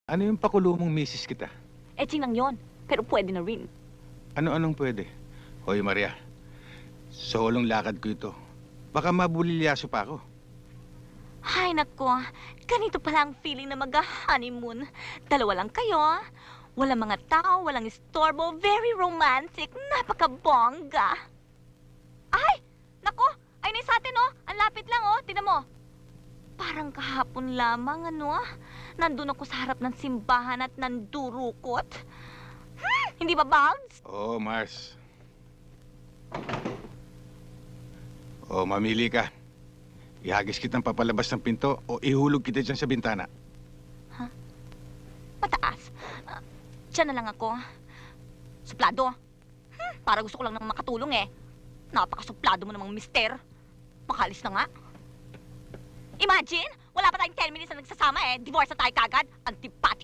Ano yung pakulo mong misis kita? Etching lang yon, pero pwede na rin. Ano-anong pwede? Hoy, Maria. Solong lakad ko ito. Baka mabulilyaso pa ako. Ay, nako. Ganito pala ang feeling na mag-honeymoon. Dalawa lang kayo. Walang mga tao, walang istorbo. Very romantic. Napakabongga. Ay! Nako! Ay, na sa atin, oh. Ang lapit lang, oh. Tingnan mo. Parang kahapon lamang, ano. Nandun ako sa harap ng simbahan at nandurukot. Hindi ba, Bugs? Oo, Mars. Mamili ka. Ihagis kitang papalabas ng pinto o ihulog kita dyan sa bintana. Mataas. Diyan na lang ako. Suplado. Para gusto ko lang nang makatulong eh. Napakasuplado mo namang mister. Makalis na nga. Imagine, wala pa tayong 10 minutes na nagsasama eh. Divorce na tayo kagad. Antipati